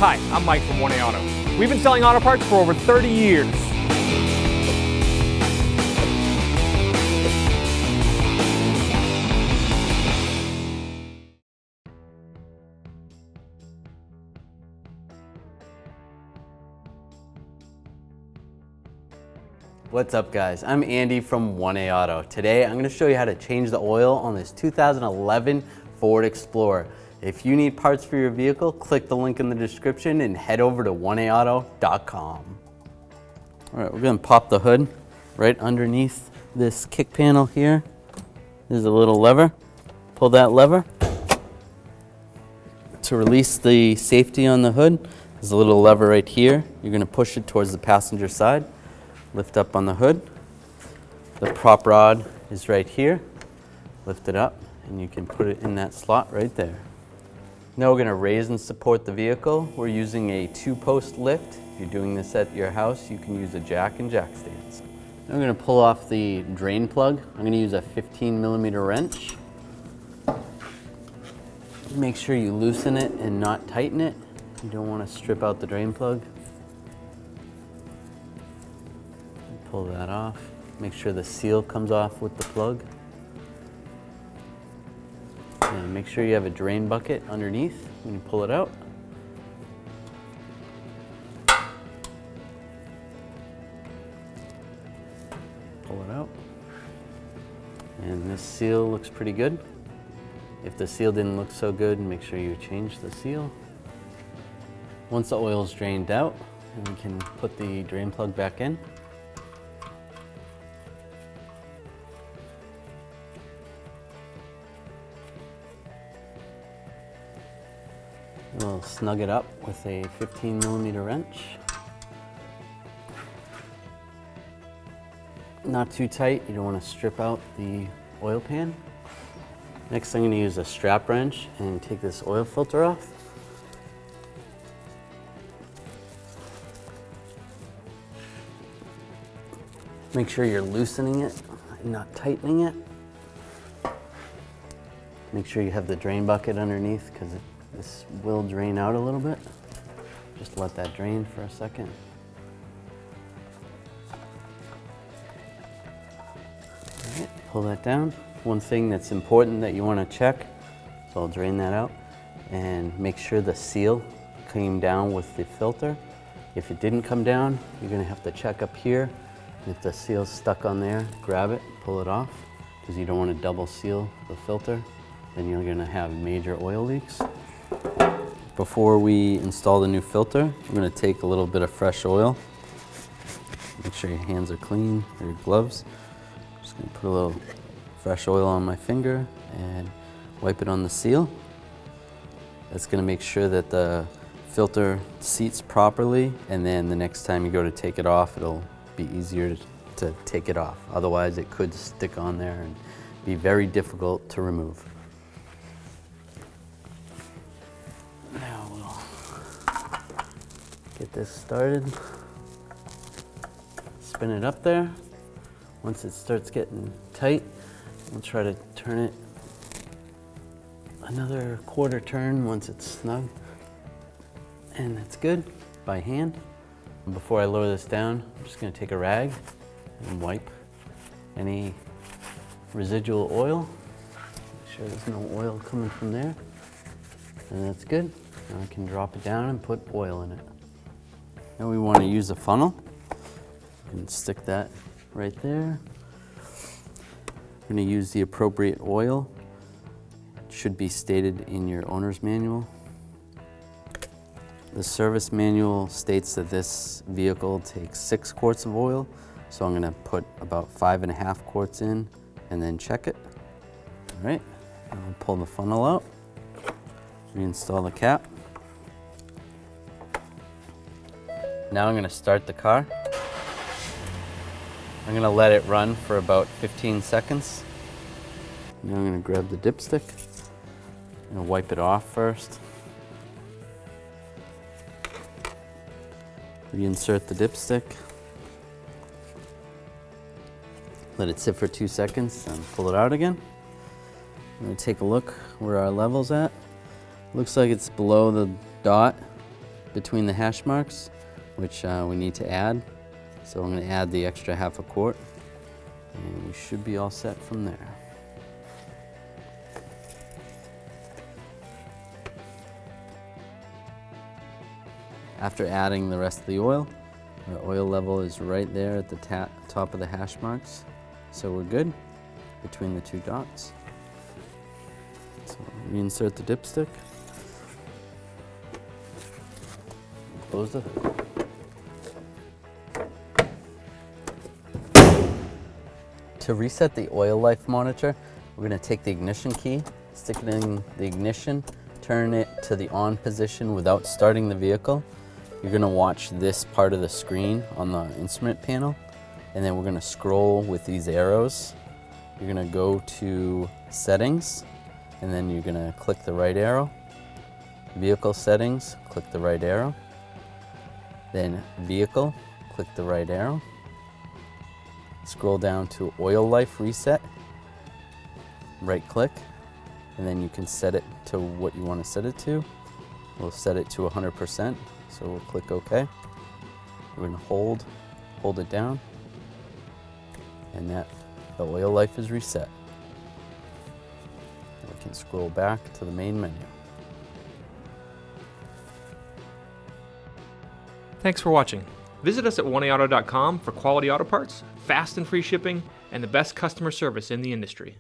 Hi, I'm Mike from 1A Auto. We've been selling auto parts for over 30 years. What's up guys, I'm Andy from 1A Auto. Today I'm going to show you how to change the oil on this 2011 Ford Explorer. If you need parts for your vehicle, click the link in the description and head over to 1aauto.com. Alright, we're going to pop the hood right underneath this kick panel here. There's a little lever. Pull that lever. To release the safety on the hood, there's a little lever right here. You're going to push it towards the passenger side. Lift up on the hood. The prop rod is right here. Lift it up and you can put it in that slot right there. Now we're going to raise and support the vehicle. We're using a 2-post lift. If you're doing this at your house, you can use a jack and jack stands. Now we're going to pull off the drain plug. I'm going to use a 15mm wrench. Make sure you loosen it and not tighten it. You don't want to strip out the drain plug. Pull that off. Make sure the seal comes off with the plug. And make sure you have a drain bucket underneath when you pull it out. Pull it out. And this seal looks pretty good. If the seal didn't look so good, make sure you change the seal. Once the oil is drained out, we can put the drain plug back in. We'll snug it up with a 15mm wrench. Not too tight, you don't want to strip out the oil pan. Next I'm going to use a strap wrench and take this oil filter off. Make sure you're loosening it and not tightening it. Make sure you have the drain bucket underneath because this will drain out a little bit. Just let that drain for a second. All right, pull that down. One thing that's important that you want to check, so I'll drain that out, and make sure the seal came down with the filter. If it didn't come down, you're going to have to check up here. If the seal's stuck on there, grab it, pull it off, because you don't want to double seal the filter. Then you're going to have major oil leaks. Before we install the new filter, I'm going to take a little bit of fresh oil. Make sure your hands are clean, or your gloves. I'm just going to put a little fresh oil on my finger and wipe it on the seal. That's going to make sure that the filter seats properly, and then the next time you go to take it off, it'll be easier to take it off. Otherwise, it could stick on there and be very difficult to remove. Now we'll get this started. Spin it up there. Once it starts getting tight, we'll try to turn it another quarter turn once it's snug. And that's good by hand. Before I lower this down, I'm just going to take a rag and wipe any residual oil. Make sure there's no oil coming from there. And that's good. Now I can drop it down and put oil in it. Now we want to use a funnel. And stick that right there. I'm going to use the appropriate oil. It should be stated in your owner's manual. The service manual states that this vehicle takes 6 quarts of oil, so I'm going to put about 5.5 quarts in and then check it. All right, I'll pull the funnel out, reinstall the cap. Now I'm going to start the car. I'm going to let it run for about 15 seconds. Now I'm going to grab the dipstick and wipe it off first. Reinsert the dipstick. Let it sit for 2 seconds and pull it out again. I'm going to take a look where our level's at. Looks like it's below the dot. between the hash marks, which we need to add. So I'm going to add the extra 1/2 quart, and we should be all set from there. After adding the rest of the oil level is right there at the top of the hash marks. So we're good between the 2 dots. So reinsert the dipstick. Close the hood. To reset the oil life monitor, we're going to take the ignition key, stick it in the ignition, turn it to the on position without starting the vehicle. You're going to watch this part of the screen on the instrument panel, and then we're going to scroll with these arrows. You're going to go to settings, and then you're going to click the right arrow. Vehicle settings, click the right arrow. Then vehicle, click the right arrow. Scroll down to oil life reset, right click, and then you can set it to what you want to set it to. We'll set it to 100%, so we'll click OK. We're going to hold it down, and the oil life is reset. We can scroll back to the main menu. Thanks for watching. Visit us at oneauto.com for quality auto parts, fast and free shipping, and the best customer service in the industry.